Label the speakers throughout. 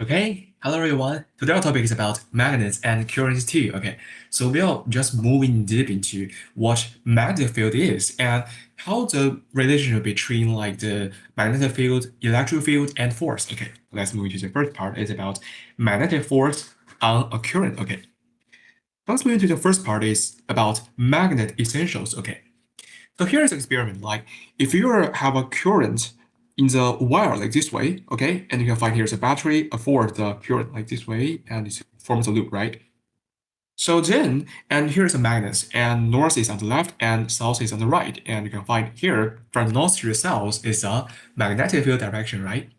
Speaker 1: Okay, hello everyone. Today our topic is about magnets and currents too. Okay, so we'll just moving deep into what magnetic field is and how the relationship between like the magnetic field, electric field, and force. Okay, let's move into the first part. It's about magnetic force on a current. Okay, let's move into the first part is about magnet essentials. Okay, so here's an experiment. Like if you have a current in the wire like this way, okay, and you can find here's a battery for the current like this way, and it forms a loop, right? So then, and here's a magnet, and north is on the left and south is on the right, and you can find here from north to the south is a magnetic field direction, right?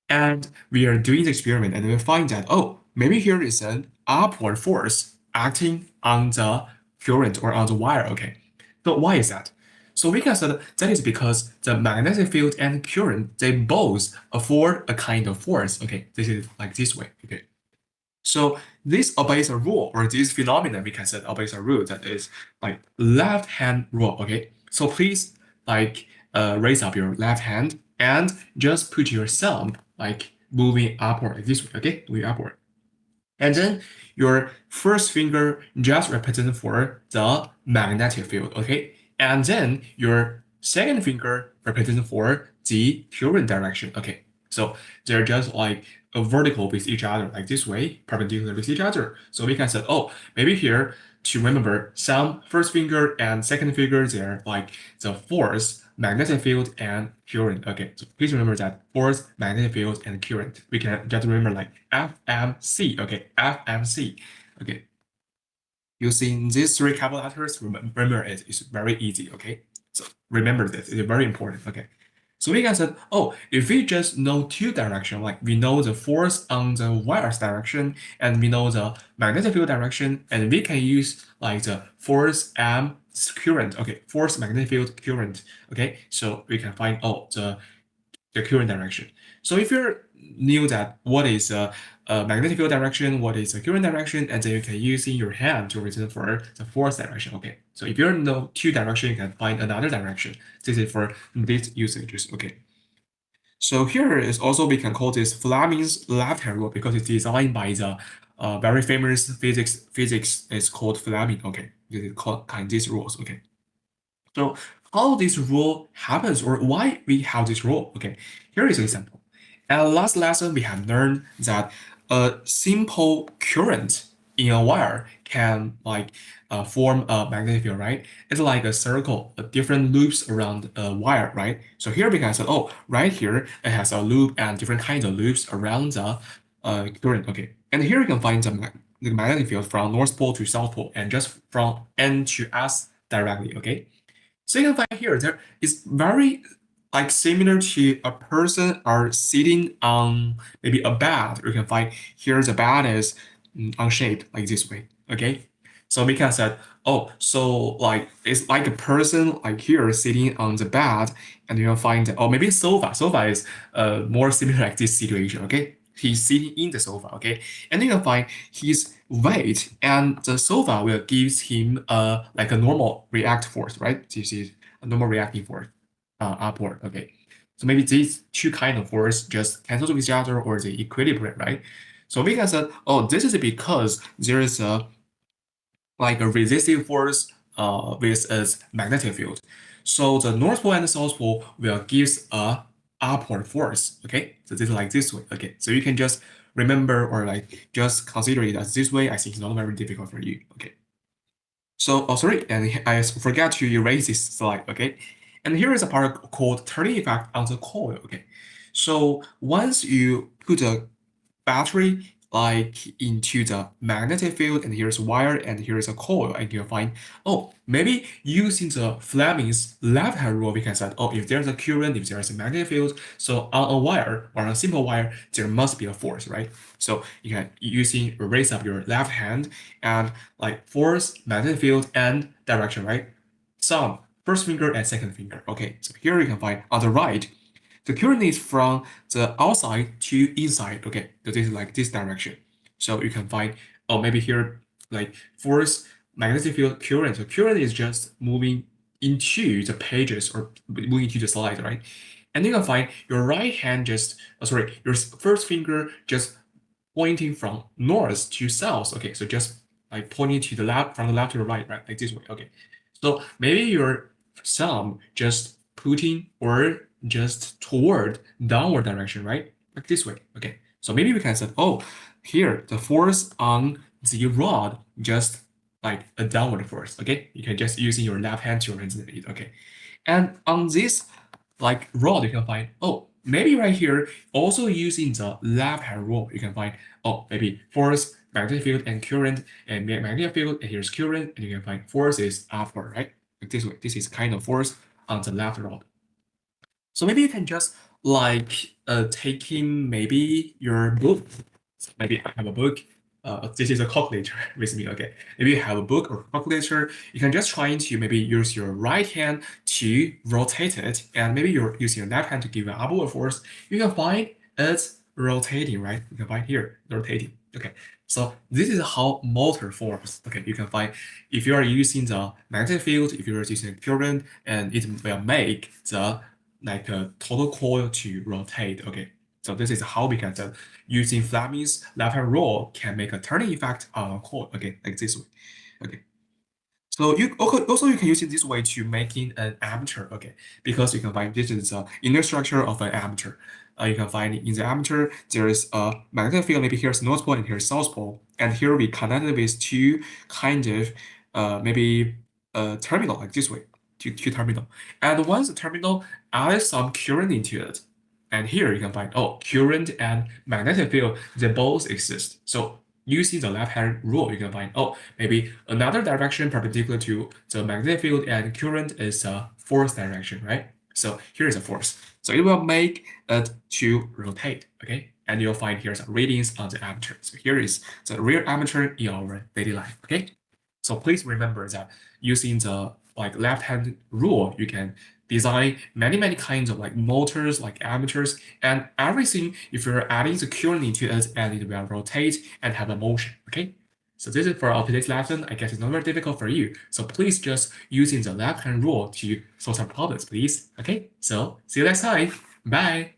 Speaker 1: And we are doing the experiment, and we find that oh, maybe here is an upward force acting on the current or on the wire, okay? So why is that? So we can say that is because the magnetic field and current, they both afford a kind of force. Okay, this is like this way. Okay. So this obeys a rule, or this phenomenon, we can say obeys a rule that is like left hand rule. Okay. So please like raise up your left hand and just put your thumb like moving upward like this way. Okay, moving upward. And then your first finger just represents for the magnetic field, okay? And then your second finger represents for the current direction, okay? So they're just like a vertical with each other, like this way, perpendicular with each other. So we can say, oh, maybe here to remember some first finger and second finger, they're like the force, magnetic field, and current. Okay, so please remember that force, magnetic field, and current. We can just remember like FMC. Okay, FMC. Okay, using these three capital letters, remember it is very easy. Okay, so remember this. It's very important. Okay. So we can say, oh, if we just know two direction, like we know the force on the wire's direction, and we know the magnetic field direction, and we can use like the force and current, okay, force, magnetic field, current, okay, so we can find oh the current direction. So if you knew that what is a magnetic field direction, what is a current direction, and then you can use in your hand to represent for the force direction. Okay, so if you know two direction, you can find another direction. This is for these usages. Okay. So here is also we can call this Fleming's left-hand rule because it's designed by the very famous physics is called Fleming. Okay, this is called kind of these rules. Okay. So how this rule happens or why we have this rule? Okay, here is an example. At last lesson, we have learned that a simple current in a wire can like form a magnetic field, right? It's like a circle, different loops around a wire, right? So here we can say, oh, right here, it has a loop and different kinds of loops around the current, okay? And here you can find the magnetic field from North Pole to South Pole and just from N to S directly, okay? So you can find here, there is very like similar to a person are sitting on maybe a bed. You can find here the bed is unshaped like this way. Okay. So we can say, oh, so like it's like a person like here sitting on the bed, and you can find oh maybe sofa. Sofa is more similar like this situation. Okay. He's sitting in the sofa. Okay. And you can find his weight, and the sofa will gives him like a normal react force, right? This is a normal reacting force upward. Okay, so maybe these two kind of force just cancel with each other or the equilibrium, right? So we can say, oh, this is because there is a like a resistive force with its magnetic field. So the North Pole and the South Pole will give a upward force. Okay, so this is like this way. Okay, so you can just remember or like just consider it as this way. I think it's not very difficult for you. Okay. So, oh, sorry, and I forgot to erase this slide, okay? And here is a part called turning effect on the coil, okay? So once you put a battery like into the magnetic field, and here's a wire, and here's a coil, and you'll find, oh, maybe using the Fleming's left-hand rule, we can say, oh, if there's a current, if there's a magnetic field, so on a wire or on a simple wire, there must be a force, right? So you can using raise up your left hand and like force, magnetic field, and direction, right? Thumb, first finger and second finger. Okay, so here you can find on the right, the current is from the outside to inside. Okay, so this is like this direction. So you can find, oh, maybe here, like force, magnetic field, current. So current is just moving into the pages or moving into the slide, right? And you can find your right hand just, sorry, your first finger just pointing from north to south. Okay, so just like pointing to the left, from the left to the right, right, like this way. Okay, so maybe your thumb just putting or just toward downward direction, right? Like this way. Okay, so maybe we can say, oh, here the force on the rod just like a downward force. Okay, you can just using your left hand to represent it. Okay, and on this like rod, you can find, oh, maybe right here, also using the left hand rule, you can find, oh, maybe force, magnetic field, and current, and magnetic field, and here's current, and you can find force is upward, right? Like this way, this is kind of force on the left rod. So maybe you can just like taking maybe your book. Maybe I have a book. This is a calculator with me. Okay, maybe you have a book or calculator. You can just try to maybe use your right hand to rotate it, and maybe you're using your left hand to give an upward force. You can find it's rotating, right? You can find here rotating. Okay, so this is how motor forms. Okay, you can find if you are using the magnetic field, if you are using current, and it will make the like a total coil to rotate. Okay, so this is how we can tell using Fleming's left-hand rule can make a turning effect on a coil. Okay, like this way. Okay. So you also you can use it this way to making an ammeter, okay? Because you can find this is the inner structure of an ammeter. You can find in the ammeter there is a magnetic field. Maybe here's north pole and here's south pole, and here we connected with two kind of maybe terminal like this way, two terminal. And once the terminal adds some current into it, and here you can find oh current and magnetic field they both exist. So using the left-hand rule, you can find, oh, maybe another direction perpendicular to the magnetic field and current is a force direction, right? So here is a force. So it will make it to rotate, okay? And you'll find here's readings on the ammeter. So here is the real ammeter in our daily life, okay? So please remember that using the like left-hand rule, you can design many kinds of like motors, like ammeters, and everything. If you're adding the current into it, and it will rotate and have a motion. Okay. So this is for our today's lesson. I guess it's not very difficult for you. So please just using the left-hand rule to solve some problems, please. Okay. So see you next time. Bye.